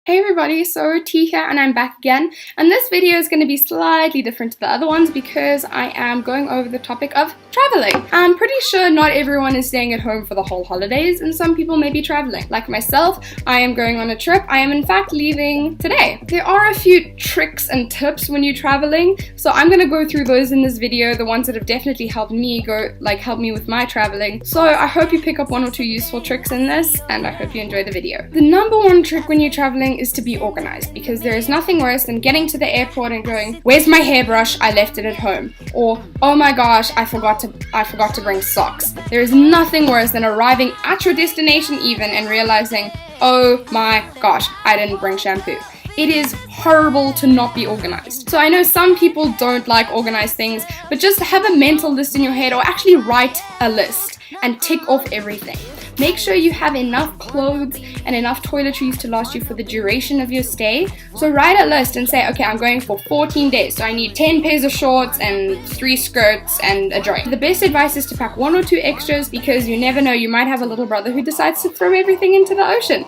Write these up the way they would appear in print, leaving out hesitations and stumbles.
Hey everybody, so T here and I'm back again, and this video is going to be slightly different to the other ones because I am going over the topic of traveling. I'm pretty sure not everyone is staying at home for the whole holidays and some people may be traveling. Like myself, I am going on a trip. I am in fact leaving today. There are a few tricks and tips when you're traveling, so I'm going to go through those in this video, the ones that have definitely helped me help me with my traveling. So I hope you pick up one or two useful tricks in this and I hope you enjoy the video. The number one trick when you're traveling is to be organized, because there is nothing worse than getting to the airport and going, "Where's my hairbrush? I left it at home." Or, "Oh my gosh, I forgot to bring socks." There is nothing worse than arriving at your destination even and realizing, "Oh my gosh, I didn't bring shampoo." It is horrible to not be organized. So I know some people don't like organized things, but just have a mental list in your head or actually write a list and tick off everything. Make sure you have enough clothes and enough toiletries to last you for the duration of your stay. So write a list and say, okay, I'm going for 14 days, so I need 10 pairs of shorts and 3 skirts and a drink. The best advice is to pack 1 or 2 extras, because you never know, you might have a little brother who decides to throw everything into the ocean.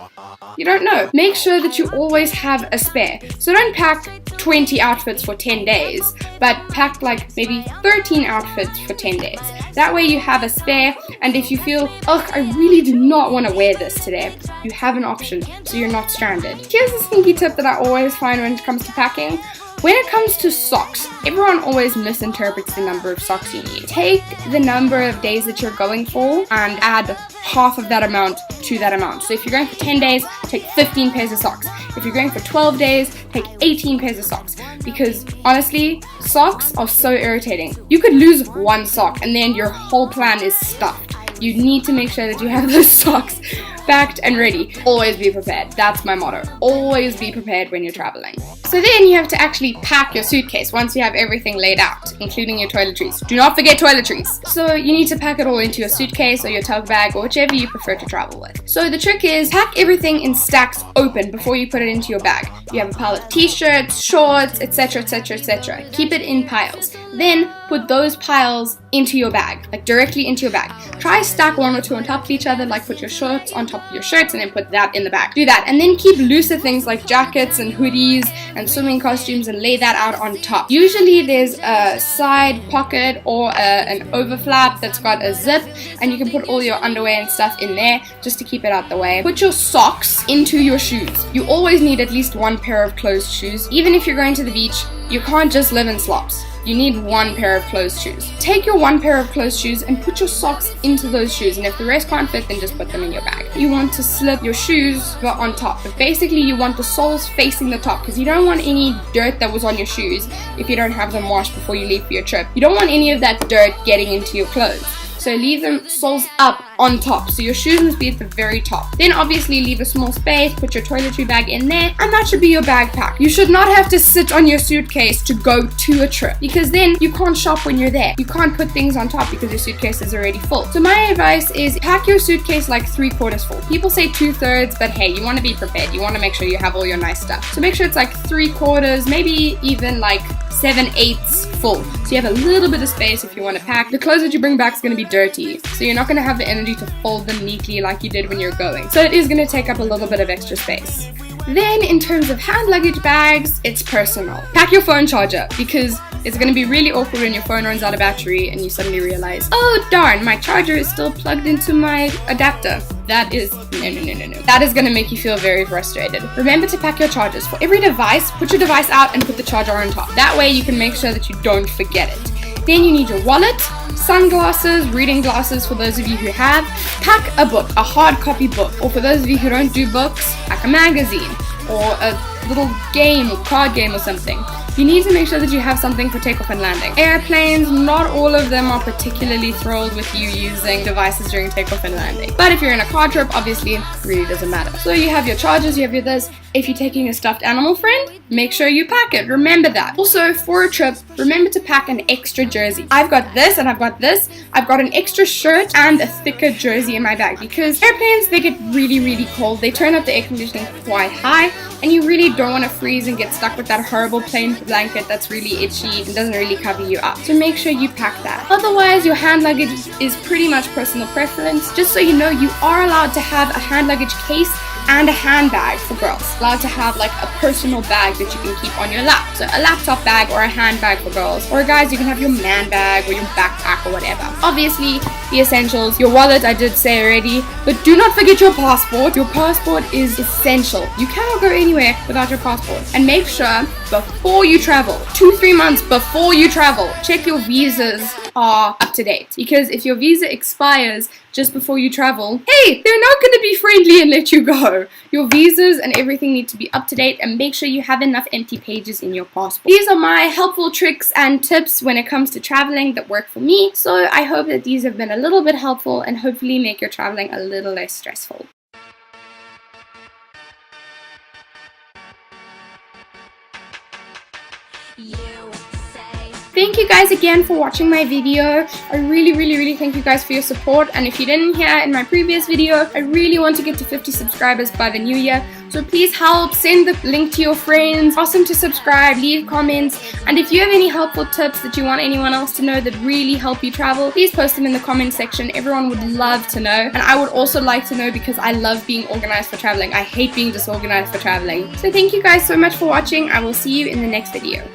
You don't know. Make sure that you always have a spare. So don't pack 20 outfits for 10 days, but pack like maybe 13 outfits for 10 days. That way you have a spare, and if you feel, "Ugh, I really do not want to wear this today," you have an option, so you're not stranded. Here's a sneaky tip that I always find when it comes to packing. When it comes to socks, everyone always misinterprets the number of socks you need. Take the number of days that you're going for and add half of that amount to that amount. So if you're going for 10 days, take 15 pairs of socks. If you're going for 12 days, take 18 pairs of socks. Because honestly, socks are so irritating. You could lose one sock and then your whole plan is stuffed. You need to make sure that you have those socks packed and ready. Always be prepared. That's my motto. Always be prepared when you're traveling. So then you have to actually pack your suitcase once you have everything laid out, including your toiletries. Do not forget toiletries. So you need to pack it all into your suitcase or your tug bag or whichever you prefer to travel with. So the trick is pack everything in stacks open before you put it into your bag. You have a pile of t-shirts, shorts, etc, etc, etc. Keep it in piles. Then put those piles into your bag, like directly into your bag. Try stack 1 or 2 on top of each other, like put your shorts on top of your shirts and then put that in the bag. Do that, and then keep looser things like jackets and hoodies and swimming costumes and lay that out on top. Usually there's a side pocket or an overflap that's got a zip, and you can put all your underwear and stuff in there just to keep it out the way. Put your socks into your shoes. You always need at least 1 pair of closed shoes. Even if you're going to the beach, you can't just live in slops. You need 1 pair of closed shoes. Take your 1 pair of closed shoes and put your socks into those shoes, and if the rest can't fit, then just put them in your bag. You want to slip your shoes on top, but basically you want the soles facing the top, because you don't want any dirt that was on your shoes if you don't have them washed before you leave for your trip. You don't want any of that dirt getting into your clothes. So leave them soles up on top. So your shoes must be at the very top. Then obviously leave a small space, put your toiletry bag in there, and that should be your bag pack. You should not have to sit on your suitcase to go to a trip, because then you can't shop when you're there. You can't put things on top because your suitcase is already full. So my advice is pack your suitcase like 3/4 full. People say 2/3, but hey, you want to be prepared. You want to make sure you have all your nice stuff. So make sure it's like 3/4, maybe even like 7/8 full. So you have a little bit of space if you want to pack. The clothes that you bring back is going to be dirty, so you're not going to have the energy to fold them neatly like you did when you're going. So it is going to take up a little bit of extra space. Then in terms of hand luggage bags, it's personal. Pack your phone charger, because it's going to be really awkward when your phone runs out of battery and you suddenly realize, "Oh darn, my charger is still plugged into my adapter." That is, no. That is going to make you feel very frustrated. Remember to pack your chargers. For every device, put your device out and put the charger on top. That way you can make sure that you don't forget it. Then you need your wallet, sunglasses, reading glasses for those of you who have. Pack a book, a hard copy book, or for those of you who don't do books, pack a magazine or a little game or card game or something. You need to make sure that you have something for takeoff and landing. Airplanes, not all of them are particularly thrilled with you using devices during takeoff and landing. But if you're in a car trip, obviously it really doesn't matter. So you have your chargers, you have your this. If you're taking a stuffed animal friend, make sure you pack it. Remember that. Also, for a trip, remember to pack an extra jersey. I've got this and I've got this. I've got an extra shirt and a thicker jersey in my bag, because airplanes, they get really, really cold. They turn up the air conditioning quite high, and you really don't want to freeze and get stuck with that horrible plane blanket that's really itchy and doesn't really cover you up. So make sure you pack that. Otherwise, your hand luggage is pretty much personal preference. Just so you know, you are allowed to have a hand luggage case and a handbag for girls. Allowed to have like a personal bag that you can keep on your lap. So a laptop bag or a handbag for girls. Or guys, you can have your man bag or your backpack or whatever. Obviously, the essentials, your wallet I did say already, but do not forget your passport. Your passport is essential. You cannot go anywhere without your passport. And make sure before you travel, 2-3 months before you travel, check your visas are up to date. Because if your visa expires just before you travel, hey, they're not going to be friendly and let you go. Your visas and everything need to be up to date, and make sure you have enough empty pages in your passport. These are my helpful tricks and tips when it comes to traveling that work for me. So I hope that these have been a little bit helpful and hopefully make your traveling a little less stressful. Thank you guys again for watching my video. I really thank you guys for your support, and if you didn't hear in my previous video, I really want to get to 50 subscribers by the new year. So please help, send the link to your friends, ask them to subscribe, leave comments, and if you have any helpful tips that you want anyone else to know that really help you travel, please post them in the comment section. Everyone would love to know, and I would also like to know because I love being organized for traveling. I hate being disorganized for traveling. So thank you guys so much for watching. I will see you in the next video.